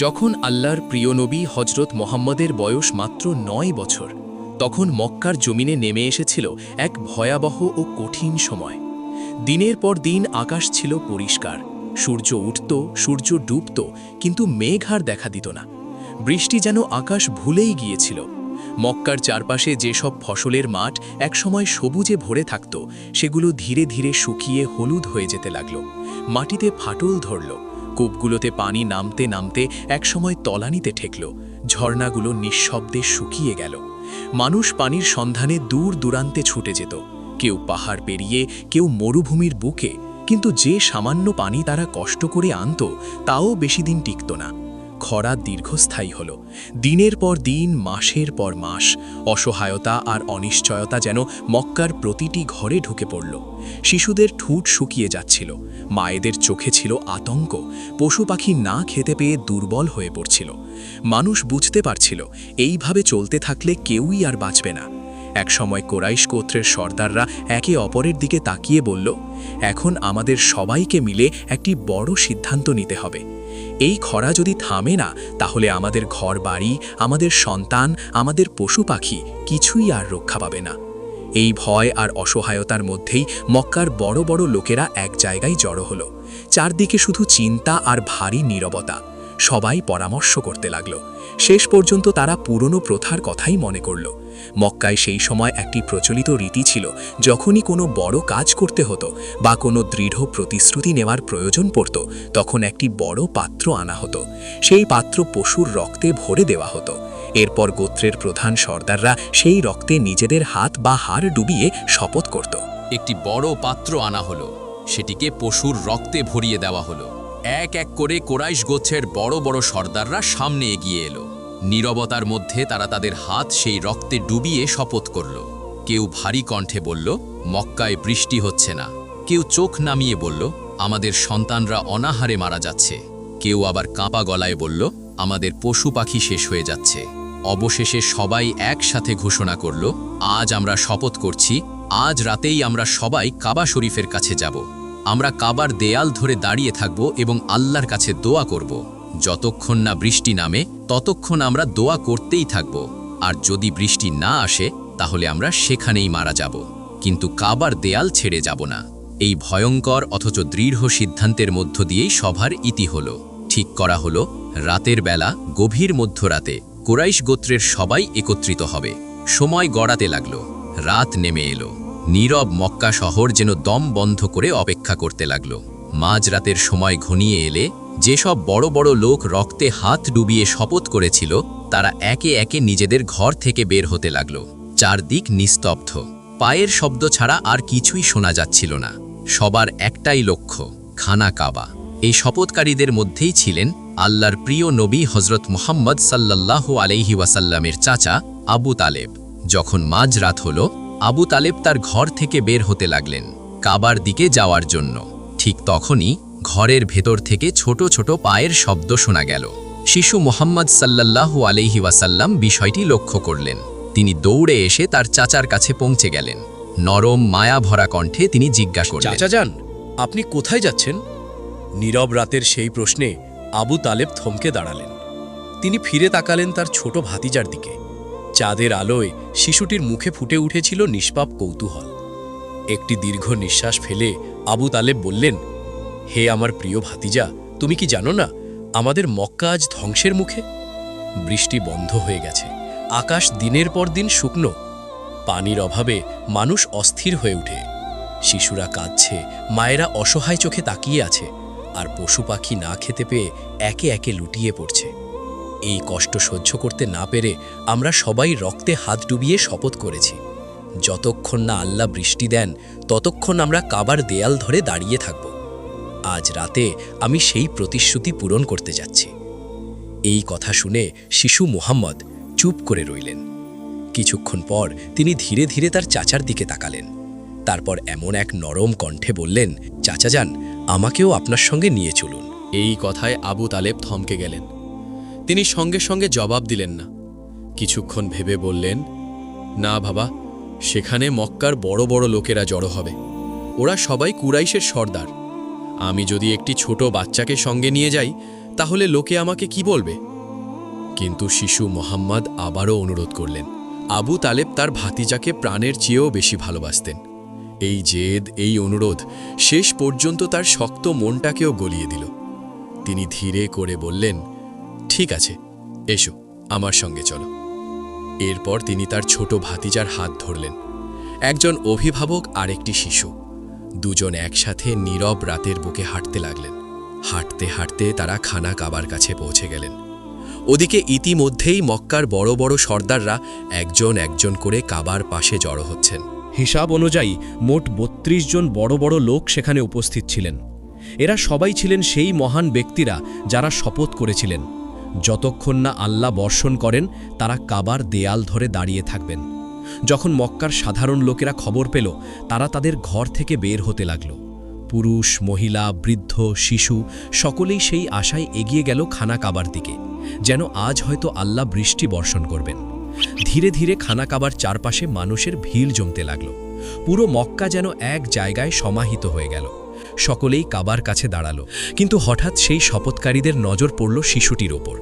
যখন আল্লাহর প্রিয় নবী হজরত মোহাম্মদের বয়স মাত্র ৯ বছর, তখন মক্কার জমিনে নেমে এসেছিল এক ভয়াবহ ও কঠিন সময়। দিনের পর দিন আকাশ ছিল পরিষ্কার, সূর্য উঠত, সূর্য ডুবত, কিন্তু মেঘ আর দেখা দিত না। বৃষ্টি যেন আকাশ ভুলেই গিয়েছিল। মক্কার চারপাশে যেসব ফসলের মাঠ একসময় সবুজে ভরে থাকত, সেগুলো ধীরে ধীরে শুকিয়ে হলুদ হয়ে যেতে লাগল। মাটিতে ফাটল ধরল, কূপগুলোতে পানি নামতে নামতে একসময় তলানিতে ঠেকল, ঝর্ণাগুলো নিঃশব্দে শুকিয়ে গেল। মানুষ পানির সন্ধানে দূর দূরান্তে ছুটে যেত, কেউ পাহাড় পেরিয়ে, কেউ মরুভূমির বুকে, কিন্তু যে সামান্য পানি তারা কষ্ট করে আনত, তাও বেশি দিন টিকত না। খরা দীর্ঘস্থায়ী হল, দিনের পর দিন, মাসের পর মাস। অসহায়তা আর অনিশ্চয়তা যেন মক্কার প্রতিটি ঘরে ঢুকে পড়ল। শিশুদের ঠোঁট শুকিয়ে যাচ্ছিল, মায়েদের চোখে ছিল আতঙ্ক, পশু পাখি না খেতে পেয়ে দুর্বল হয়ে পড়ছিল। মানুষ বুঝতে পারছিল, এইভাবে চলতে থাকলে কেউই আর বাঁচবে না। একসময় কোরাইশ গোত্রের সর্দাররা একে অপরের দিকে তাকিয়ে বলল, এখন আমাদের সবাইকে মিলে একটি বড় সিদ্ধান্ত নিতে হবে। এই খরা যদি থামে না, তাহলে আমাদের ঘরবাড়ি, আমাদের সন্তান, আমাদের পশু পাখি কিছুই আর রক্ষা পাবে না। এই ভয় আর অসহায়তার মধ্যেই মক্কার বড় বড় লোকেরা এক জায়গায় জড়ো হলো। চারদিকে শুধু চিন্তা আর ভারী নীরবতা। সবাই পরামর্শ করতে লাগল। শেষ পর্যন্ত তারা পুরনো প্রথার কথাই মনে করল। মক্কায় সেই সময় একটি প্রচলিত রীতি ছিল, যখনই কোনো বড় কাজ করতে হতো বা কোনো দৃঢ় প্রতিশ্রুতি নেওয়ার প্রয়োজন পড়ত, তখন একটি বড় পাত্র আনা হতো। সেই পাত্র পশুর রক্তে ভরে দেওয়া হতো। এরপর গোত্রের প্রধান সর্দাররা সেই রক্তে নিজেদের হাত বা হাড় ডুবিয়ে শপথ করত। একটি বড় পাত্র আনা হলো, সেটিকে পশুর রক্তে ভরিয়ে দেওয়া হলো। এক এক করে কোরাইশ গোত্রের বড় বড় সর্দাররা সামনে এগিয়ে এলো। নীরবতার মধ্যে তারা তাদের হাত সেই রক্তে ডুবিয়ে শপথ করল। কেউ ভারী কণ্ঠে বলল, মক্কায় বৃষ্টি হচ্ছে না। কেউ চোখ নামিয়ে বলল, আমাদের সন্তানরা অনাহারে মারা যাচ্ছে। কেউ আবার কাঁপা গলায় বলল, আমাদের পশু পাখি শেষ হয়ে যাচ্ছে। অবশেষে সবাই একসাথে ঘোষণা করল, আজ আমরা শপথ করছি, আজ রাতেই আমরা সবাই কাবা শরীফের কাছে যাব। আমরা কাবার দেয়াল ধরে দাঁড়িয়ে থাকব এবং আল্লাহর কাছে দোয়া করব। যতক্ষণ না বৃষ্টি নামে, ততক্ষণ আমরা দোয়া করতেই থাকব। আর যদি বৃষ্টি না আসে, তাহলে আমরা সেখানেই মারা যাব, কিন্তু কাবার দেয়াল ছেড়ে যাব না। এই ভয়ঙ্কর অথচ দৃঢ় সিদ্ধান্তের মধ্য দিয়েই সভার ইতি হলো। ঠিক করা হলো, রাতের বেলা গভীর মধ্যরাতে কোরাইশ গোত্রের সবাই একত্রিত হবে। সময় গড়াতে লাগলো, রাত নেমে এলো। নীরব মক্কা শহর যেন দম বন্ধ করে অপেক্ষা করতে লাগলো। মাঝরাতের সময় ঘনিয়ে এলে যেসব বড় বড় লোক রক্তে হাত ডুবিয়ে শপথ করেছিল, তারা একে একে নিজেদের ঘর থেকে বের হতে লাগলো। চারদিক নিস্তব্ধ, পায়ের শব্দ ছাড়া আর কিছুই শোনা যাচ্ছিল না। সবার একটাই লক্ষ্য, খানা কাবা। এই শপথকারীদের মধ্যেই ছিলেন আল্লাহর প্রিয় নবী হজরত মুহাম্মদ সাল্লাল্লাহু আলাইহি ওয়াসাল্লামের চাচা আবু তালেব। যখন মাঝরাত হলো, আবু তালেব তার ঘর থেকে বের হতে লাগলেন কাবার দিকে যাওয়ার জন্য। ঠিক তখনই ঘরের ভেতর থেকে ছোট ছোট পায়ের শব্দ শোনা গেল। শিশু মুহাম্মদ সাল্লাল্লাহু আলাইহি ওয়াসাল্লাম বিষয়টি লক্ষ্য করলেন। তিনি দৌড়ে এসে তার চাচার কাছে পৌঁছে গেলেন। নরম মায়া ভরা কণ্ঠে তিনি জিজ্ঞাসা করলেন, চাচা যান, আপনি কোথায় যাচ্ছেন? নীরব রাতের সেই প্রশ্নে আবু তালেব থমকে দাঁড়ালেন। তিনি ফিরে তাকালেন তার ছোট ভাতিজার দিকে। চাঁদের আলোয় শিশুটির মুখে ফুটে উঠেছিল নিষ্পাপ কৌতূহল। একটি দীর্ঘ নিঃশ্বাস ফেলে আবু তালেব বললেন, হে আমার প্রিয় ভাতিজা, তুমি কি জানো না, আমাদের মক্কা আজ ধ্বংসের মুখে। বৃষ্টি বন্ধ হয়ে গেছে, আকাশ দিনের পর দিন শুকনো। পানির অভাবে মানুষ অস্থির হয়ে ওঠে। শিশুরা কাঁদছে, মায়েরা অসহায় চোখে তাকিয়ে আছে, আর পশু পাখি না খেতে পেয়ে একে একে লুটিয়ে পড়ছে। এই কষ্ট সহ্য করতে না পেরে আমরা সবাই রক্তে হাত ডুবিয়ে শপথ করেছি, যতক্ষণ না আল্লাহ বৃষ্টি দেন, ততক্ষণ আমরা কাবার দেয়াল ধরে দাঁড়িয়ে থাকব। আজ রাতে আমি সেই প্রতিশ্রুতি পূরণ করতে যাচ্ছি। এই কথা শুনে শিশু মুহাম্মদ চুপ করে রইলেন। কিছুক্ষণ পর তিনি ধীরে ধীরে তার চাচার দিকে তাকালেন। তারপর এমন এক নরম কণ্ঠে বললেন, চাচা যান, আমাকেও আপনার সঙ্গে নিয়ে চলুন। এই কথায় আবু তালেব থমকে গেলেন। তিনি সঙ্গে সঙ্গে জবাব দিলেন না। কিছুক্ষণ ভেবে বললেন, না বাবা, সেখানে মক্কার বড় বড় লোকেরা জড়ো হবে। ওরা সবাই কুরাইশের সর্দার। আমি যদি একটি ছোট বাচ্চাকে সঙ্গে নিয়ে যাই, তাহলে লোকে আমাকে কি বলবে? কিন্তু শিশু মোহাম্মদ আবারও অনুরোধ করলেন। আবু তালেব তার ভাতিজাকে প্রাণের চেয়েও বেশি ভালোবাসতেন। এই জেদ, এই অনুরোধ শেষ পর্যন্ত তার শক্ত মনটাকেও গলিয়ে দিল। তিনি ধীরে করে বললেন, ঠিক আছে, এসো, আমার সঙ্গে চলো। এরপর তিনি তার ছোট ভাতিজার হাত ধরলেন। একজন অভিভাবক আর একটি শিশু, দুজন একসাথে নীরব রাতের বুকে হাঁটতে লাগলেন। হাঁটতে হাঁটতে তারা খানা কাবার কাছে পৌঁছে গেলেন। ওদিকে ইতিমধ্যেই মক্কার বড় বড় সর্দাররা একজন একজন করে কাবার পাশে জড়ো হচ্ছেন। হিসাব অনুযায়ী মোট ৩২ জন বড় বড় লোক সেখানে উপস্থিত ছিলেন। এরা সবাই ছিলেন সেই মহান ব্যক্তিরা যারা শপথ করেছিলেন, যতক্ষণ না আল্লাহ বর্ষণ করেন তারা কাবার দেয়াল ধরে দাঁড়িয়ে থাকবেন। যখন মক্কার সাধারণ লোকেরা খবর পেল, তারা তাদের ঘর থেকে বের হতে লাগল। পুরুষ, মহিলা, বৃদ্ধ, শিশু সকলেই সেই আশায় এগিয়ে গেল খানা কাবার দিকে, যেন আজ হয়তো আল্লাহ বৃষ্টি বর্ষণ করবেন। ধীরে ধীরে খানা কাবার চারপাশে মানুষের ভিড় জমতে লাগল। পুরো মক্কা যেন এক জায়গায় সমাহিত হয়ে গেল। সকলেই কাবার কাছে দাঁড়ালো, কিন্তু হঠাৎ সেই শপথকারীদের নজর পড়ল শিশুটির ওপর।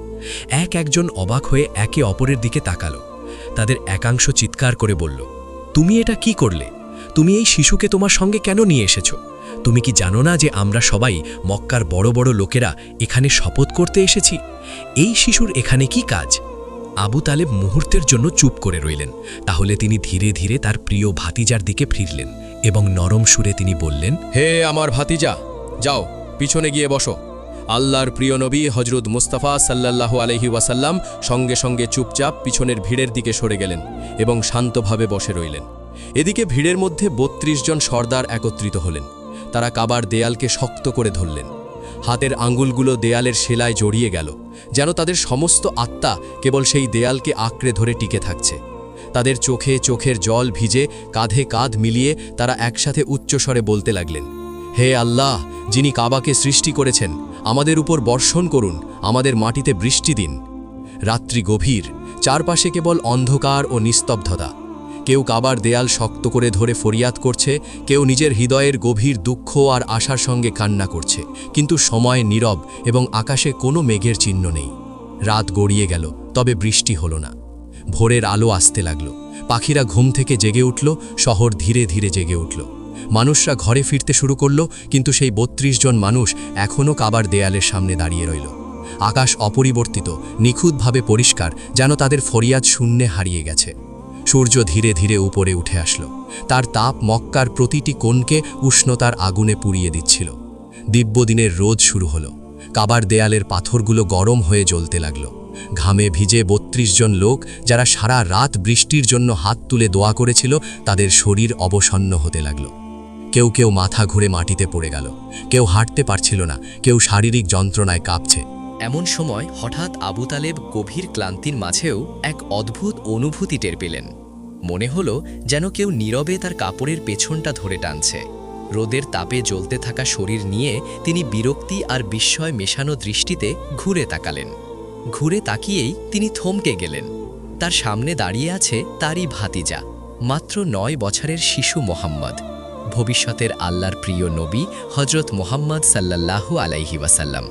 একজন অবাক হয়ে একে অপরের দিকে তাকালো। তাদের একাংশ চিৎকার করে বলল, তুমি এটা কি করলে? তুমি এই শিশুকে তোমার সঙ্গে কেন নিয়ে এসেছো? তুমি কি জানো না যে আমরা সবাই মক্কার বড় বড় লোকেরা এখানে শপথ করতে এসেছি? এই শিশুর এখানে কি কাজ? আবু তালেব মুহূর্তের জন্য চুপ করে রইলেন। তাহলে তিনি ধীরে ধীরে তার প্রিয় ভাতিজার দিকে ফিরলেন এবং নরম সুরে তিনি বললেন, হে আমার ভাতিজা, যাও পিছনে গিয়ে বসো। আল্লাহর প্রিয় নবী হজরত মুস্তাফা সাল্লাল্লাহু আলাইহি ওয়াসাল্লাম সঙ্গে সঙ্গে চুপচাপ পিছনের ভিড়ের দিকে সরে গেলেন এবং শান্তভাবে বসে রইলেন। এদিকে ভিড়ের মধ্যে ৩২ জন সর্দার একত্রিত হলেন। তারা কাবার দেয়ালকে শক্ত করে ধরলেন। হাতের আঙ্গুলগুলো দেয়ালের সেলায় জড়িয়ে গেল, যেন তাদের সমস্ত আত্মা কেবল সেই দেয়ালকে আঁকড়ে ধরে টিকে থাকছে। তাদের চোখে চোখের জল ভিজে কাঁধে কাঁধ মিলিয়ে তারা একসাথে উচ্চস্বরে বলতে লাগলেন, হে আল্লাহ, যিনি কাবাকে সৃষ্টি করেছেন, আমাদের উপর বর্ষণ করুন, আমাদের মাটিতে বৃষ্টি দিন। রাত্রি গভীর, চারপাশে কেবল অন্ধকার ও নিস্তব্ধতা। কেউ কাবার দেয়াল শক্ত করে ধরে ফরিয়াদ করছে, কেউ নিজের হৃদয়ের গভীর দুঃখ আর আশার সঙ্গে কান্না করছে। কিন্তু সময় নীরব এবং আকাশে কোনো মেঘের চিহ্ন নেই। রাত গড়িয়ে গেল, তবে বৃষ্টি হলো না। ভোরের আলো আসতে লাগল। পাখিরা ঘুম থেকে জেগে উঠল, শহর ধীরে ধীরে জেগে উঠল। মানুষরা ঘরে ফিরতে শুরু করল, কিন্তু সেই ৩২ জন মানুষ এখনও কাবার দেয়ালের সামনে দাঁড়িয়ে রইল। আকাশ অপরিবর্তিত, নিখুঁতভাবে পরিষ্কার, যেন তাদের ফরিয়াদ শূন্যে হারিয়ে গেছে। সূর্য ধীরে ধীরে উপরে উঠে আসলো। তার তাপ মক্কার প্রতিটি কোণকে উষ্ণতার আগুনে পুড়িয়ে দিচ্ছিল। দিব্যদিনের রোদ শুরু হলো। কাবার দেয়ালের পাথরগুলো গরম হয়ে জ্বলতে লাগলো। ঘামে ভিজে ৩২ জন লোক, যারা সারা রাত বৃষ্টির জন্য হাত তুলে দোয়া করেছিল, তাদের শরীর অবসন্ন হতে লাগলো। কেউ কেউ মাথা ঘুরে মাটিতে পড়ে গেল, কেউ হাঁটতে পারছিল না, কেউ শারীরিক যন্ত্রণায় কাঁপছে। এমন সময় হঠাৎ আবু তালেব গভীর ক্লান্তির মাঝেও এক অদ্ভুত অনুভূতি টের পেলেন। মনে হলো যেন কেউ নীরবে তার কাপড়ের পেছনটা ধরে টানছে। রোদের তাপে জ্বলতে থাকা শরীর নিয়ে তিনি বিরক্তি আর বিস্ময় মেশানো দৃষ্টিতে ঘুরে তাকালেন। ঘুরে তাকিয়েই তিনি থমকে গেলেন। তার সামনে দাঁড়িয়ে আছে তারই ভাতিজা, মাত্র ৯ বছরের শিশু মোহাম্মদ, ভবিষ্যতের আল্লাহর প্রিয় নবী হজরত মোহাম্মদ সাল্লাল্লাহু আলাইহি ওয়াসাল্লাম।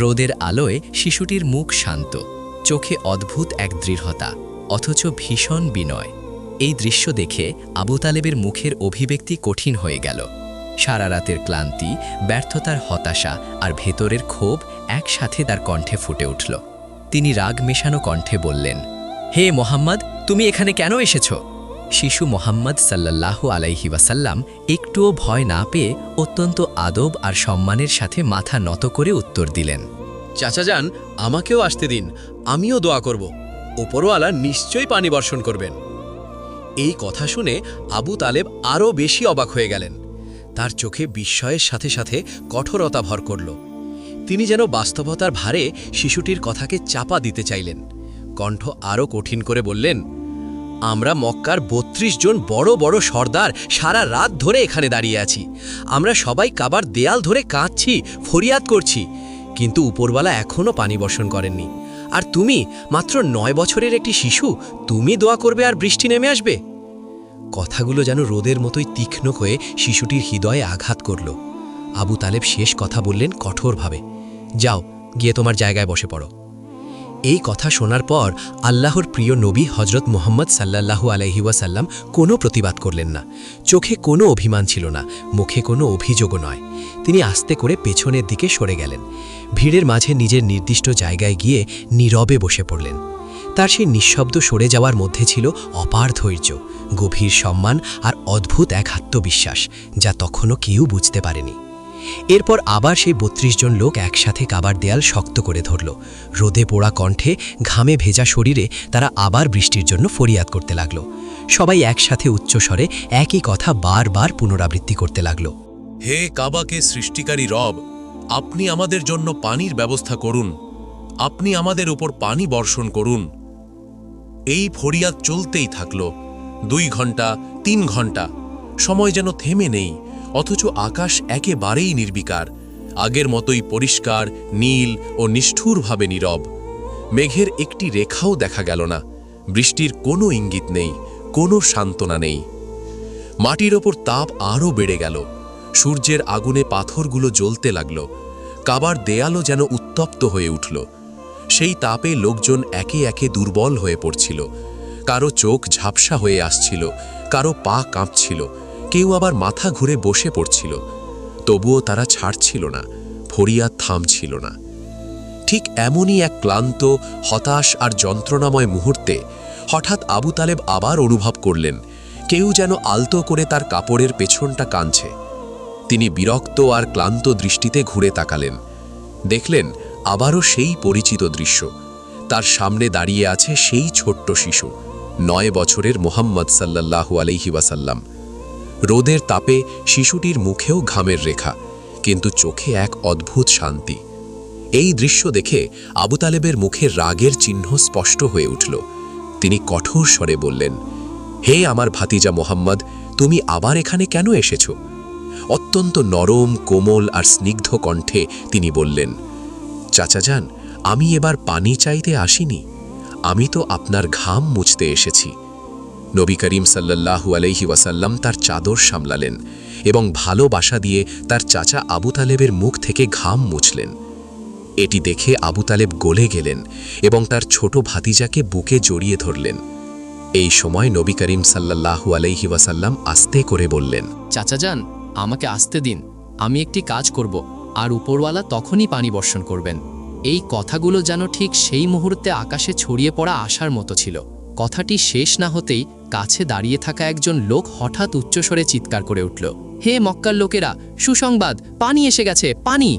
রোদের আলোয় শিশুটির মুখ শান্ত, চোখে অদ্ভুত এক দৃঢ়তা, অথচ ভীষণ বিনয়। এই দৃশ্য দেখে আবু তালেবের মুখের অভিব্যক্তি কঠিন হয়ে গেল। সারা রাতের ক্লান্তি, ব্যর্থতার হতাশা আর ভেতরের ক্ষোভ একসাথে তার কণ্ঠে ফুটে উঠল। তিনি রাগ মেশানো কণ্ঠে বললেন, হে মোহাম্মদ, তুমি এখানে কেন এসেছ? শিশু মোহাম্মদ সাল্লাল্লাহু আলাইহি ওয়াসাল্লাম একটুও ভয় না পেয়ে অত্যন্ত আদব আর সম্মানের সাথে মাথা নত করে উত্তর দিলেন, চাচা যান, আমাকেও আসতে দিন, আমিও দোয়া করব। ওপরওয়ালা নিশ্চয়ই পানি বর্ষণ করবেন। এই কথা শুনে আবু তালেব আরও বেশি অবাক হয়ে গেলেন। তার চোখে বিস্ময়ের সাথে সাথে কঠোরতা ভর করল। তিনি যেন বাস্তবতার ভারে শিশুটির কথাকে চাপা দিতে চাইলেন। কণ্ঠ আরও কঠিন করে বললেন, আমরা মক্কার ৩২ জন বড় বড় সর্দার সারা রাত ধরে এখানে দাঁড়িয়ে আছি। আমরা সবাই কাবার দেয়াল ধরে কাঁদছি, ফরিয়াদ করছি, কিন্তু উপরওয়ালা এখনও পানি বর্ষণ করেননি। আর তুমি মাত্র ৯ বছরের একটি শিশু, তুমি দোয়া করবে আর বৃষ্টি নেমে আসবে? কথাগুলো যেন রোদের মতোই তীক্ষ্ণ হয়ে শিশুটির হৃদয়ে আঘাত করল। আবু তালেব শেষ কথা বললেন কঠোরভাবে, যাও, গিয়ে তোমার জায়গায় বসে পড়ো। এই কথা শোনার পর আল্লাহর প্রিয় নবী হজরত মুহাম্মদ সাল্লাল্লাহু আলাইহি ওয়াসাল্লাম কোনো প্রতিবাদ করলেন না। চোখে কোনো অভিমান ছিল না, মুখে কোনো অভিযোগও নয়। তিনি আস্তে করে পেছনের দিকে সরে গেলেন, ভিড়ের মাঝে নিজের নির্দিষ্ট জায়গায় গিয়ে নীরবে বসে পড়লেন। তার সেই নিঃশব্দ সরে যাওয়ার মধ্যে ছিল অপার ধৈর্য, গভীর সম্মান আর অদ্ভুত এক আত্মবিশ্বাস, যা তখনও কেউ বুঝতে পারেনি। এরপর আবার সেই ৩২ জন লোক একসাথে কাবার দেয়াল শক্ত করে ধরল। রোদে পোড়া কণ্ঠে, ঘামে ভেজা শরীরে তারা আবার বৃষ্টির জন্য ফরিয়াদ করতে লাগল। সবাই একসাথে উচ্চস্বরে একই কথা বারবার পুনরাবৃত্তি করতে লাগল। হে কাবাকে সৃষ্টিকারী রব, আপনি আমাদের জন্য পানির ব্যবস্থা করুন, আপনি আমাদের উপর পানি বর্ষণ করুন। এই ফরিয়াদ চলতেই থাকল। ২ ঘন্টা, ৩ ঘন্টা, সময় যেন থেমে নেই, অথচ আকাশ একেবারেই নির্বিকার, আগের মতোই পরিষ্কার, নীল ও নিষ্ঠুরভাবে নীরব। মেঘের একটি রেখাও দেখা গেল না, বৃষ্টির কোনো ইঙ্গিত নেই, কোনো সান্ত্বনা নেই। মাটির ওপর তাপ আরও বেড়ে গেল, সূর্যের আগুনে পাথরগুলো জ্বলতে লাগল, কাবার দেয়ালও যেন উত্তপ্ত হয়ে উঠল। সেই তাপে লোকজন একে একে দুর্বল হয়ে পড়ছিল, কারো চোখ ঝাপসা হয়ে আসছিল, কারো পা কাঁপছিল, কেউ আবার মাথা ঘুরে বসে পড়ছিল। তবুও তারা ছাড়ছিল না, ফরিয়াদ থামছিল না। ঠিক এমনই এক ক্লান্ত, হতাশ আর যন্ত্রণাময় মুহূর্তে হঠাৎ আবু তালেব আবার অনুভব করলেন কেউ যেন আলতো করে তার কাপড়ের পেছনটা কাঁদছে। তিনি বিরক্ত আর ক্লান্ত দৃষ্টিতে ঘুরে তাকালেন, দেখলেন আবারও সেই পরিচিত দৃশ্য। তার সামনে দাঁড়িয়ে আছে সেই ছোট্ট শিশু, ৯ বছরের মুহাম্মদ সাল্লাল্লাহু আলাইহি ওয়াসাল্লাম। রোদের তাপে শিশুটির মুখেও ঘামের রেখা, কিন্তু চোখে এক অদ্ভুত শান্তি। এই দৃশ্য দেখে আবু তালেবের মুখে রাগের চিহ্ন স্পষ্ট হয়ে উঠল। তিনি কঠোর স্বরে বললেন, হে আমার ভাতিজা মোহাম্মদ, তুমি আবার এখানে কেন এসেছো? অত্যন্ত নরম, কোমল আর স্নিগ্ধ কণ্ঠে তিনি বললেন, চাচাজান, আমি এবার পানি চাইতে আসিনি, আমি তো আপনার ঘাম মুছতে এসেছি। নবী করিম সাল্লাল্লাহু আলাইহি ওয়াসাল্লাম তার চাদর সামলালেন এবং ভালোবাসা দিয়ে তার চাচা আবু তালেবের মুখ থেকে ঘাম মুছলেন। এটি দেখে আবু তালেব গলে গেলেন এবং তার ছোট ভাতিজাকে বুকে জড়িয়ে ধরলেন। এই সময় নবী করিম সাল্লাল্লাহু আলাইহি ওয়াসাল্লাম আস্তে করে বললেন, চাচাজান, আমাকে আসতে দিন, আমি একটি কাজ করব, আর উপরওয়ালা তখনই পানি বর্ষণ করবেন। এই কথাগুলো যেন ঠিক সেই মুহূর্তে আকাশে ছড়িয়ে পড়া আশার মতো ছিল। কথাটি শেষ না হতেই কাছে দাঁড়িয়ে থাকা একজন লোক হঠাৎ উচ্চস্বরে চিৎকার করে উঠল, হে মক্কার লোকেরা, সুসংবাদ, পানি এসে গেছে, পানি!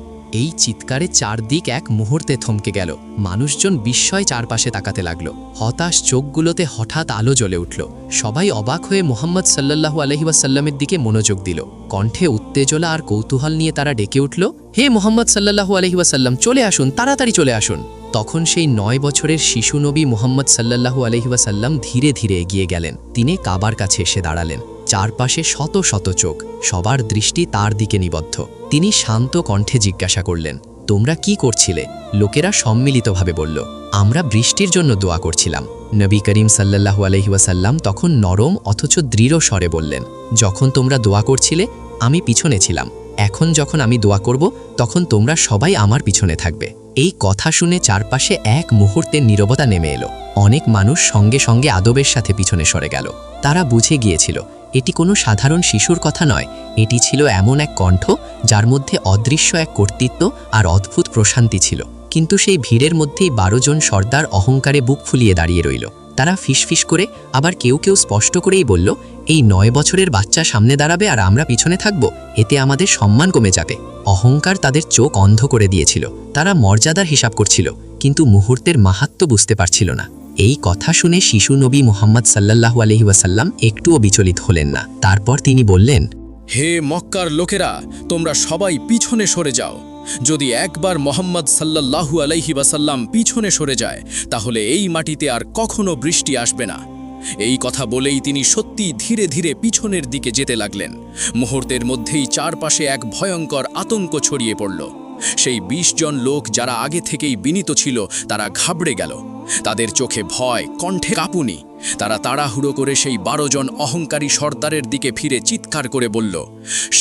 এই চিৎকারে চারদিক এক মুহূর্তে থমকে গেল। মানুষজন বিস্ময় চারপাশে তাকাতে লাগলো। হতাশ চোখগুলোতে হঠাৎ আলো জ্বলে উঠল। সবাই অবাক হয়ে মুহাম্মদ সাল্লাল্লাহু আলাইহি ওয়াসাল্লামের দিকে মনোযোগ দিল। কণ্ঠে উত্তেজনা আর কৌতূহল নিয়ে তারা ডেকে উঠল, হে মুহাম্মদ সাল্লাল্লাহু আলাইহি ওয়াসাল্লাম, চলে আসুন, তাড়াতাড়ি চলে আসুন। তখন সেই ৯ বছরের শিশু নবী মুহাম্মদ সাল্লাল্লাহু আলাইহি ওয়াসাল্লাম ধীরে ধীরে এগিয়ে গেলেন। তিনি কাবার কাছে এসে দাঁড়ালেন। চারপাশে শত শত চোখ, সবার দৃষ্টি তার দিকে নিবদ্ধ। তিনি শান্ত কণ্ঠে জিজ্ঞাসা করলেন, তোমরা কি করছিলে? লোকেরা সম্মিলিতভাবে বলল, আমরা বৃষ্টির জন্য দোয়া করছিলাম। নবী করিম সাল্লাল্লাহু আলাইহি ওয়াসাল্লাম তখন নরম অথচ দৃঢ় স্বরে বললেন, যখন তোমরা দোয়া করছিলে আমি পিছনে ছিলাম, এখন যখন আমি দোয়া করব তখন তোমরা সবাই আমার পিছনে থাকবে। এই কথা শুনে চারপাশে এক মুহূর্তের নীরবতা নেমে এলো। অনেক মানুষ সঙ্গে সঙ্গে আদবের সাথে পিছনে সরে গেল। তারা বুঝে গিয়েছিল এটি কোনো সাধারণ শিশুর কথা নয়, এটি ছিল এমন এক কণ্ঠ যার মধ্যে অদৃশ্য এক কর্তৃত্ব আর অদ্ভুত প্রশান্তি ছিল। কিন্তু সেই ভিড়ের মধ্যেই ১২ জন সর্দার অহংকারে বুক ফুলিয়ে দাঁড়িয়ে রইল। তারা ফিসফিস করে, আবার কেউ কেউ স্পষ্ট করেই বলল, এই ৯ বছরের বাচ্চা সামনে দাঁড়াবে আর আমরা পিছনে থাকব, এতে আমাদের সম্মান কমে যাবে। অহংকার তাদের চোখ অন্ধ করে দিয়েছিল। তারা মর্যাদার হিসাব করছিল, কিন্তু মুহূর্তের মাহাত্ম্য বুঝতে পারছিল না। এই কথা শুনে শিশু নবী মুহাম্মদ সাল্লাল্লাহু আলাইহি ওয়াসাল্লাম একটুও বিচলিত হলেন না। তারপর তিনি বললেন, হে মক্কার লোকেরা, তোমরা সবাই পিছনে সরে যাও। যদি একবার মুহাম্মদ সাল্লাল্লাহু আলাইহি ওয়াসাল্লাম পিছনে সরে যায়, তাহলে এই মাটিতে আর কখনো বৃষ্টি আসবে না। এই কথা বলেই তিনি সত্যি ধীরে ধীরে পিছনের দিকে যেতে লাগলেন। মুহূর্তের মধ্যেই চারপাশে এক ভয়ঙ্কর আতঙ্ক ছড়িয়ে পড়ল। সেই ২০ জন লোক যারা আগে থেকেই বিনীত ছিল, তারা ঘাবড়ে গেল। তাদের চোখে ভয়, কণ্ঠে কাঁপুনি। তারা তাড়াহুড়ো করে সেই 12 জন অহংকারী সর্দারের দিকে ফিরে চিৎকার করে বলল,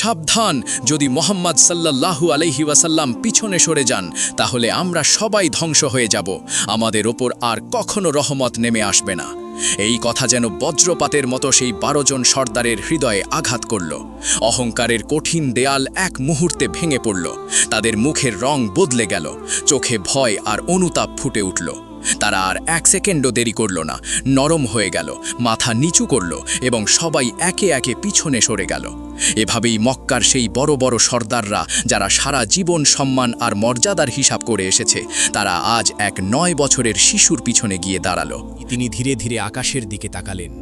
সাবধান, যদি মোহাম্মদ সাল্লাল্লাহু আলাইহি ওয়াসাল্লাম পিছনে সরে যান তাহলে আমরা সবাই ধ্বংস হয়ে যাব, আমাদের ওপর আর কখনো রহমত নেমে আসবে না। এই কথা যেন বজ্রপাতের মতো সেই 12 জন সর্দারের হৃদয়ে আঘাত করল। অহংকারের কঠিন দেয়াল এক মুহূর্তে ভেঙে পড়ল, তাদের মুখের রং বদলে গেল, চোখে ভয় আর অনুতাপ ফুটে উঠল। তারা আর 1 সেকেন্ডও দেরি করল না, নরম হয়ে গেল, মাথা নিচু করল এবং সবাই একে একে পিছনে সরে গেল। এভাবেই মক্কার সেই বড় বড় সর্দাররা, যারা সারা জীবন সম্মান আর মর্যাদার হিসাব করে এসেছে, তারা আজ এক 9 বছরের শিশুর পিছনে গিয়ে দাঁড়ালো। তিনি ধীরে ধীরে আকাশের দিকে তাকালেন।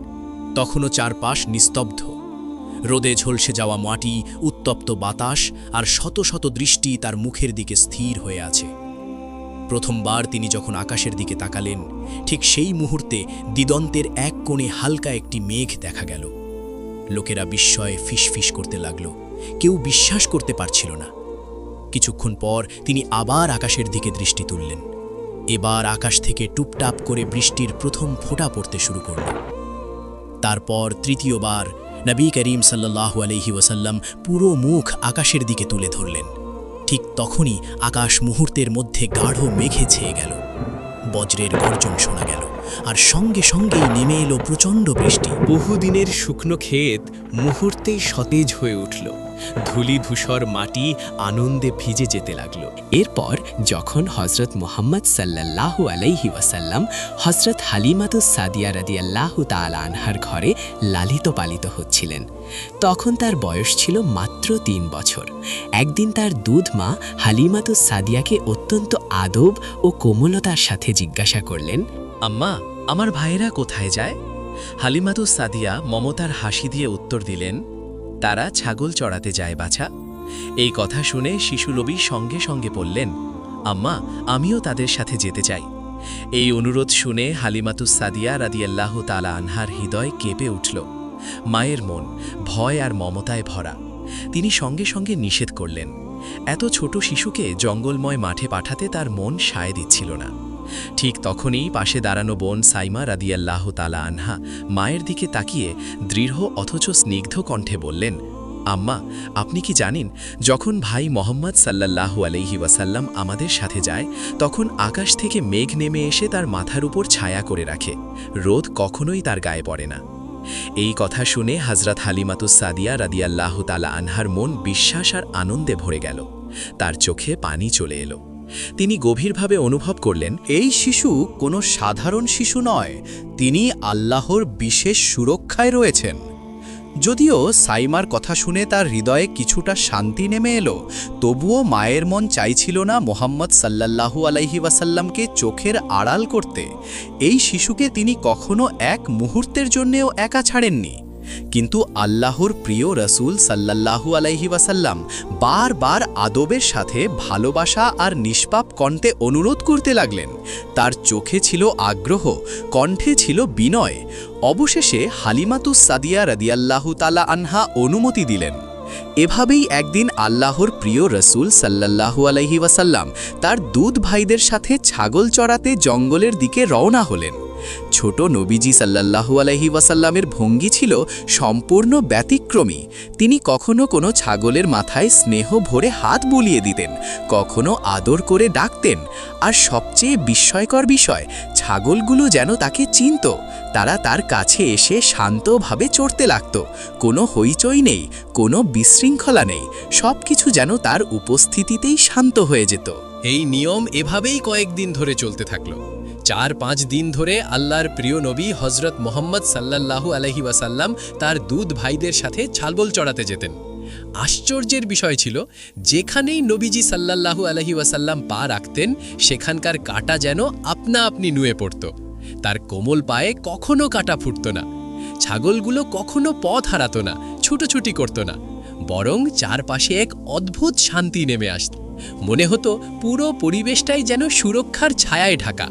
তখনও চারপাশ নিস্তব্ধ, রোদে ঝলসে যাওয়া মাটি, উত্তপ্ত বাতাস আর শত শত দৃষ্টি তার মুখের দিকে স্থির হয়ে আছে। প্রথমবার তিনি যখন আকাশের দিকে তাকালেন, ঠিক সেই মুহূর্তে দিগন্তের এক কোণে হালকা একটি মেঘ দেখা গেল। লোকেরা বিস্ময়ে ফিসফিস করতে লাগল, কেউ বিশ্বাস করতে পারছিল না। কিছুক্ষণ পর তিনি আবার আকাশের দিকে দৃষ্টি তুললেন। এবার আকাশ থেকে টুপটাপ করে বৃষ্টির প্রথম ফোঁটা পড়তে শুরু করল। তারপর তৃতীয়বার নবী করিম সাল্লাল্লাহু আলাইহি ওয়াসাল্লাম পুরো মুখ আকাশের দিকে তুলে ধরলেন। ঠিক তখনই আকাশ মুহূর্তের মধ্যে গাঢ় মেঘে ছেয়ে গেল, বজ্রের গর্জন শোনা গেল, আর সঙ্গে সঙ্গেই নেমে এলো প্রচণ্ড বৃষ্টি। বহুদিনের শুকনো ক্ষেত মুহূর্তেই সতেজ হয়ে উঠল, ধূলি ধূসর মাটি আনন্দে ভিজে যেতে লাগলো। এরপর যখন হজরত মুহাম্মদ সাল্লাল্লাহু আলাইহি ওয়াসাল্লাম হজরত হালিমাতুস সাদিয়া রাদিয়াল্লাহু তাআলা আনহার ঘরে লালিত পালিত হচ্ছিলেন, তখন তার বয়স ছিল মাত্র 3 বছর। একদিন তার দুধ মা হালিমাতুস সাদিয়াকে অত্যন্ত আদব ও কোমলতার সাথে জিজ্ঞাসা করলেন, আম্মা, আমার ভাইয়েরা কোথায় যায়? হালিমাতুস সাদিয়া মমতার হাসি দিয়ে উত্তর দিলেন, তারা ছাগল চড়াতে যায় বাছা। এই কথা শুনে শিশুলবি সঙ্গে সঙ্গে বললেন, আম্মা, আমিও তাদের সাথে যেতে চাই। এই অনুরোধ শুনে হালিমাতুস সাদিয়া রাদিয়াল্লাহু তাআলা আনহার হৃদয় কেঁপে উঠল। মায়ের মন ভয় আর মমতায় ভরা। তিনি সঙ্গে সঙ্গে নিষেধ করলেন। এত ছোট শিশুকে জঙ্গলময় মাঠে পাঠাতে তার মন সায় দিচ্ছিল না। ঠিক তখনই পাশে দাঁড়ানো বোন সাইমা রাদিয়াল্লাহু তাআলা আনহা মায়ের দিকে তাকিয়ে দৃঢ় অথচ স্নিগ্ধ কণ্ঠে বললেন, আম্মা, আপনি কি জানেন, যখন ভাই মোহাম্মদ সাল্লাল্লাহু আলাইহি ওয়াসাল্লাম আমাদের সাথে যায়, তখন আকাশ থেকে মেঘ নেমে এসে তার মাথার উপর ছায়া করে রাখে, রোদ কখনোই তার গায়ে পড়ে না। এই কথা শুনে হযরত হালিমাতুস সাদিয়া রাদিয়াল্লাহু তাআলা আনহার মন বিশ্বাস আর আনন্দে ভরে গেল। তার চোখে পানি চলে এলো। তিনি গভীরভাবে অনুভব করলেন, এই শিশু কোনো সাধারণ শিশু নয়, তিনি আল্লাহর বিশেষ সুরক্ষায় রয়েছেন। যদিও সাইমার কথা শুনে তার হৃদয়ে কিছুটা শান্তি নেমে এলো, তবুও মায়ের মন চাইছিল না মোহাম্মদ সাল্লাল্লাহু আলাইহি ওয়াসাল্লামকে চোখের আড়াল করতে। এই শিশুকে তিনি কখনো এক মুহূর্তের জন্যেও একা ছাড়েননি। কিন্তু আল্লাহর প্রিয় রসুল সাল্লাল্লাহু আলাইহি ওয়াসাল্লাম বারবার আদবের সাথে ভালোবাসা আর নিষ্পাপ কণ্ঠে অনুরোধ করতে লাগলেন। তার চোখে ছিল আগ্রহ, কণ্ঠে ছিল বিনয়। অবশেষে হালিমাতুস সাদিয়া রাদিয়াল্লাহু তাআলা আনহা অনুমতি দিলেন। এভাবেই একদিন আল্লাহর প্রিয় রসুল সাল্লাল্লাহু আলাইহি ওয়াসাল্লাম তার দুধ ভাইদের সাথে ছাগল চড়াতে জঙ্গলের দিকে রওনা হলেন। ছোট নবীজি সাল্লাল্লাহু আলাইহি ওয়াসাল্লামের ভঙ্গি ছিল সম্পূর্ণ ব্যতিক্রমী। তিনি কখনো কোনো ছাগলের মাথায় স্নেহ ভরে হাত বুলিয়ে দিতেন, কখনো আদর করে ডাকতেন, আর সবচেয়ে বিস্ময়কর বিষয়, ছাগলগুলো যেন তাকে চিনত। তারা তার কাছে এসে শান্তভাবে চড়তে লাগত। কোনো হইচই নেই, কোনো বিশৃঙ্খলা নেই, সব কিছু যেন তার উপস্থিতিতেই শান্ত হয়ে যেত। এই নিয়ম এভাবেই কয়েকদিন ধরে চলতে থাকলো। 4-5 দিন ধরে আল্লাহর প্রিয় নবী হজরত মোহাম্মদ সাল্লাল্লাহু আলাইহি ওয়াসাল্লাম তার দুধ ভাইদের সাথে ছাগল চড়াতে যেতেন। আশ্চর্যের বিষয় ছিল, যেখানেই নবীজি সাল্লাল্লাহু আলাইহি ওয়াসাল্লাম পা রাখতেন, সেখানকার কাঁটা যেন আপনা আপনি নুয়ে পড়ত। তার কোমল পায়ে কখনো কাঁটা ফুটত না। ছাগলগুলো কখনো পথ হারাতো না, ছুটোছুটি করত না, বরং চারপাশে এক অদ্ভুত শান্তি নেমে আসত। মনে হতো পুরো পরিবেশটাই যেন সুরক্ষার ছায়ায় ঢাকা।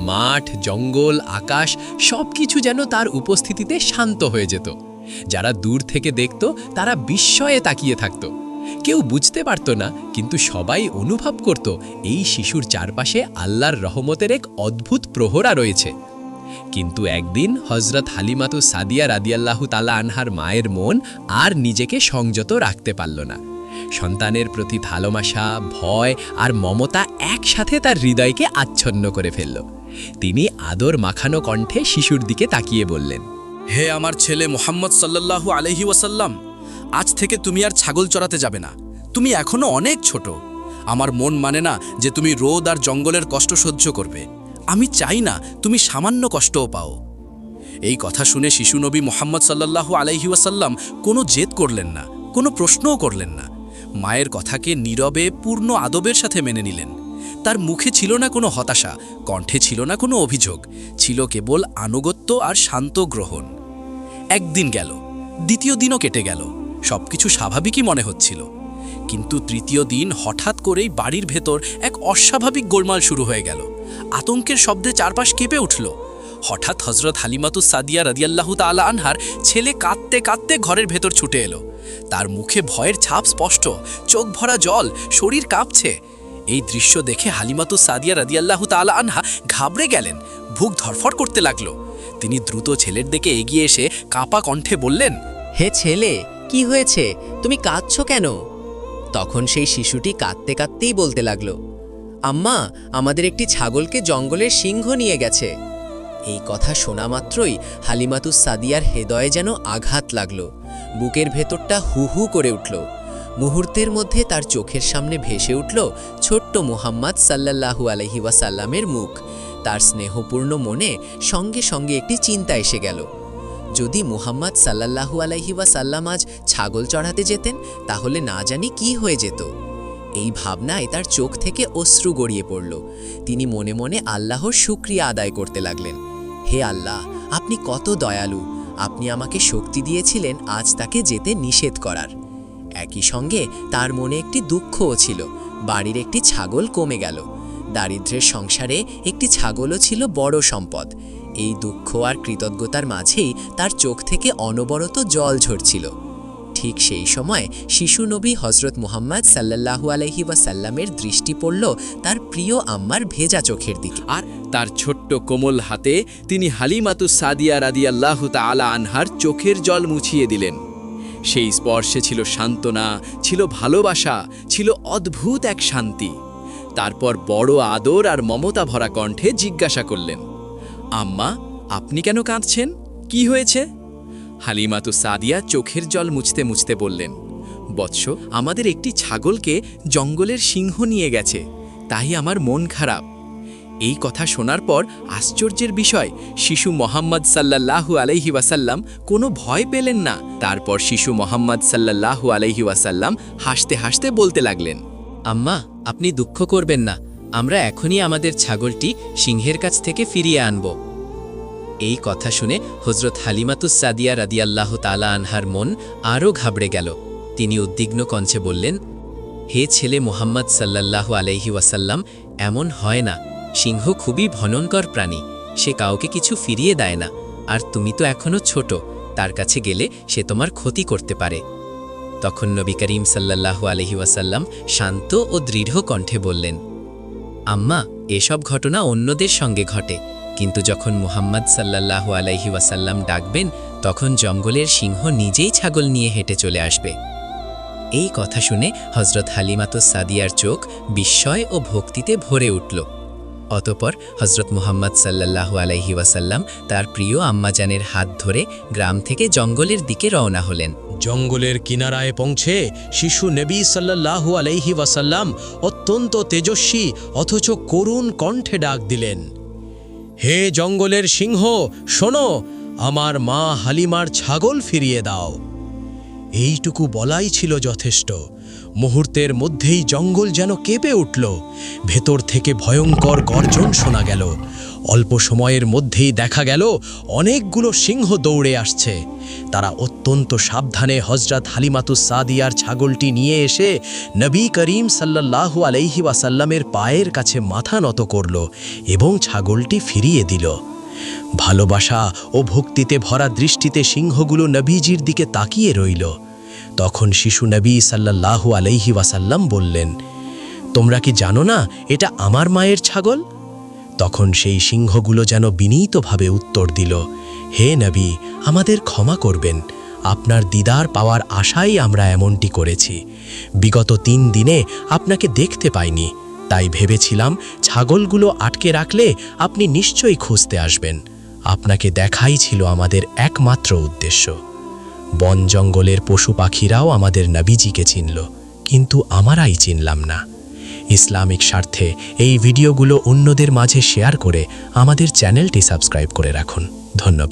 মাঠ, জঙ্গল, আকাশ সবকিছু যেন তার উপস্থিতিতে শান্ত হয়ে যেত। যারা দূর থেকে দেখত তারা বিস্ময়ে তাকিয়ে থাকত। কেউ বুঝতে পারত না, কিন্তু সবাই অনুভব করত এই শিশুর চারপাশে আল্লাহর রহমতের এক অদ্ভুত প্রহরা রয়েছে। কিন্তু একদিন হজরত হালিমাতু সাদিয়া রাদিয়াল্লাহু তাআলা আনহার মায়ের মন আর নিজেকে সংযত রাখতে পারল না। সন্তানের প্রতি ভালোবাসা, ভয় আর মমতা একসাথে তার হৃদয়কে আচ্ছন্ন করে ফেলল। তিনি আদর মাখানো কণ্ঠে শিশুর দিকে তাকিয়ে বললেন, হে আমার ছেলে মুহাম্মদ সাল্লাল্লাহু আলাইহি ওয়াসাল্লাম, আজ থেকে তুমি আর ছাগল চড়াতে যাবে না। তুমি এখনো অনেক ছোট। আমার মন মানে না যে তুমি রোদ আর জঙ্গলের কষ্ট সহ্য করবে। আমি চাই না তুমি সামান্য কষ্টও পাও। এই কথা শুনে শিশু নবী মুহাম্মদ সাল্লাল্লাহু আলাইহি ওয়াসাল্লাম কোনো জেদ করলেন না, কোনো প্রশ্নও করলেন না। মায়ের কথাকে নীরবে পূর্ণ আদবের সাথে মেনে নিলেন। তার মুখে ছিল না কোনো হতাশা, কণ্ঠে ছিল না কোনো অভিযোগ, ছিল কেবল আনুগত্য আর শান্ত গ্রহণ। একদিন গেল, দ্বিতীয় দিনও কেটে গেল, সবকিছু স্বাভাবিকই মনে হচ্ছিল। কিন্তু তৃতীয় দিন হঠাৎ করেই বাড়ির ভেতর এক অস্বাভাবিক গোলমাল শুরু হয়ে গেল। আতঙ্কের শব্দে চারপাশ কেঁপে উঠল। হঠাৎ হজরত হালিমাতু সাদিয়া রাদিয়াল্লাহু তাআলা আনহার ছেলে কাঁদতে কাঁদতে ঘরের ভেতর ছুটে এলো। তার মুখে ভয়ের ছাপ স্পষ্ট, চোখ ভরা জল, শরীর কাঁপছে। এই দৃশ্য দেখে হালিমাতু সাদিয়া রাদিয়াল্লাহু তাআলা আনহা ঘাবড়ে গেলেন, বুক ধরফর করতে লাগলো। তিনি দ্রুত ছেলের দিকে এগিয়ে এসে কাঁপা কণ্ঠে বললেন, হে ছেলে, কি হয়েছে? তুমি কাঁদছো কেন? তখন সেই শিশুটি কাঁদতে কাঁদতেই বলতে লাগলো, আম্মা, আমাদের একটি ছাগলকে জঙ্গলের সিংহ নিয়ে গেছে। এই কথা শোনা মাত্রই হালিমাতু সাদিয়ার হৃদয়ে যেন আঘাত লাগলো। বুকের ভেতরটা হু হু করে উঠল। মুহূর্তের মধ্যে তার চোখের সামনে ভেসে উঠল ছোট্ট মুহাম্মদ সাল্লাল্লাহু আলাইহি ওয়াসাল্লামের মুখ। তার স্নেহপূর্ণ মনে সঙ্গে সঙ্গে একটি চিন্তা এসে গেল। যদি মুহাম্মদ সাল্লাল্লাহু আলাইহি ওয়াসাল্লাম আজ ছাগল চড়াতে যেতেন, তাহলে না জানি কি হয়ে যেত। এই ভাবনায় তার চোখ থেকে অশ্রু গড়িয়ে পড়ল। তিনি মনে মনে আল্লাহর শুকরিয়া আদায় করতে লাগলেন। হে আল্লাহ, আপনি কত দয়ালু! আপনি আমাকে শক্তি দিয়েছিলেন আজ তাকে যেতে নিষেধ করার। একই সঙ্গে তার মনে একটি দুঃখও ছিল। বাড়ির একটি ছাগল কমে গেল। দারিদ্র্যের সংসারে একটি ছাগলও ছিল বড় সম্পদ। এই দুঃখ আর কৃতজ্ঞতার মাঝেই তার চোখ থেকে অনবরত জল ঝরছিল। ঠিক সেই সময় শিশু নবী হজরত মুহাম্মদ সাল্লাল্লাহু আলাইহি ওয়াসাল্লামের দৃষ্টি পড়ল তার প্রিয় আম্মার ভেজা চোখের দিকে। আর তার ছোট্ট কোমল হাতে তিনি হালিমাতু সাদিয়া রাদিয়াল্লাহু তাআলা আনহার চোখের জল মুছিয়ে দিলেন। সেই স্পর্শে ছিল সান্ত্বনা, ছিল ভালোবাসা, ছিল অদ্ভুত এক শান্তি। তারপর বড় আদর আর মমতা ভরা কণ্ঠে জিজ্ঞাসা করলেন, আম্মা, আপনি কেন কাঁদছেন? কি হয়েছে? হালিমাতু সাদিয়া চোখের জল মুছতে মুছতে বললেন, বৎস, আমাদের একটি ছাগলকে জঙ্গলের সিংহ নিয়ে গেছে, তাই আমার মন খারাপ। এই কথা শোনার পর আশ্চর্যের বিষয়, শিশু মোহাম্মদ সাল্লাল্লাহু আলাইহি ওয়াসাল্লাম কোনো ভয় পেলেন না। তারপর শিশু মোহাম্মদ সাল্লাল্লাহু আলাইহি ওয়াসাল্লাম হাসতে হাসতে বলতে লাগলেন, আম্মা, আপনি দুঃখ করবেন না, আমরা এখনই আমাদের ছাগলটি সিংহের কাছ থেকে ফিরিয়ে আনব। এই কথা শুনে হজরত হালিমাতু সাদিয়া রাদিয়াল্লাহু তাআলা আনহার মন আরও ঘাবড়ে গেল। তিনি উদ্বিগ্ন কণ্ঠে বললেন, হে ছেলে মুহাম্মদ সাল্লাল্লাহু আলাইহি ওয়াসাল্লাম, এমন হয় না। সিংহ খুবই ভয়ঙ্কর প্রাণী, সে কাউকে কিছু ফিরিয়ে দেয় না। আর তুমি তো এখনো ছোট, তার কাছে গেলে সে তোমার ক্ষতি করতে পারে। তখন নবী করিম সাল্লাল্লাহু আলাইহি ওয়াসাল্লাম শান্ত ও দৃঢ় কণ্ঠে বললেন, আম্মা, এসব ঘটনা অন্যদের সঙ্গে ঘটে, কিন্তু যখন মুহাম্মদ সাল্লাল্লাহু আলাইহি ওয়াসাল্লাম ডাকবেন, তখন জঙ্গলের সিংহ নিজেই ছাগল নিয়ে হেঁটে চলে আসবে। এই কথা শুনে হজরত হালিমাতু সাদিয়ার চোখ বিস্ময় ও ভক্তিতে ভরে উঠল। অতঃপর হজরত মুহাম্মদ সাল্লাল্লাহু আলাইহি ওয়াসাল্লাম তার প্রিয় আম্মাজানের হাত ধরে গ্রাম থেকে জঙ্গলের দিকে রওনা হলেন। জঙ্গলের কিনারায় পৌঁছে শিশু নবী সাল্লাল্লাহু আলাইহি ওয়াসাল্লাম অত্যন্ত তেজস্বী অথচ করুণ কণ্ঠে ডাক দিলেন, হে জঙ্গলের সিংহ, শোনো, আমার মা হালিমার ছাগল ফিরিয়ে দাও। এইটুকু বলাই ছিল যথেষ্ট। মুহূর্তের মধ্যেই জঙ্গল যেন কেঁপে উঠল। ভেতর থেকে ভয়ঙ্কর গর্জন শোনা গেল। অল্প সময়ের মধ্যেই দেখা গেল অনেকগুলো সিংহ দৌড়ে আসছে। তারা অত্যন্ত সাবধানে হজরত হালিমাতু সাদিয়ার ছাগলটি নিয়ে এসে নবী করিম সাল্লাল্লাহু আলাইহি ওয়াসাল্লামের পায়ের কাছে মাথা নত করল এবং ছাগলটি ফিরিয়ে দিল। ভালোবাসা ও ভক্তিতে ভরা দৃষ্টিতে সিংহগুলো নবীজির দিকে তাকিয়ে রইল। তখন শিশু নবী সাল্লাল্লাহু আলাইহি ওয়াসাল্লাম বললেন, তোমরা কি জানো না এটা আমার মায়ের ছাগল? তখন সেই সিংহগুলো যেন বিনীতভাবে উত্তর দিল, হে নবী, আমাদের ক্ষমা করবেন, আপনার দিদার পাওয়ার আশাই আমরা এমনটি করেছি। বিগত 3 দিনে আপনাকে দেখতে পাইনি, তাই ভেবেছিলাম ছাগলগুলো আটকে রাখলে আপনি নিশ্চয়ই খুঁজতে আসবেন। আপনাকে দেখাই ছিল আমাদের একমাত্র উদ্দেশ্য। বন জঙ্গলের পশু পাখিরাও আমাদের নবীজিকে চিনল, কিন্তু আমরাই চিনলাম না। ইসলামিক স্বার্থে এই ভিডিওগুলো অন্যদের মাঝে শেয়ার করে আমাদের চ্যানেলটি সাবস্ক্রাইব করে রাখুন। ধন্যবাদ।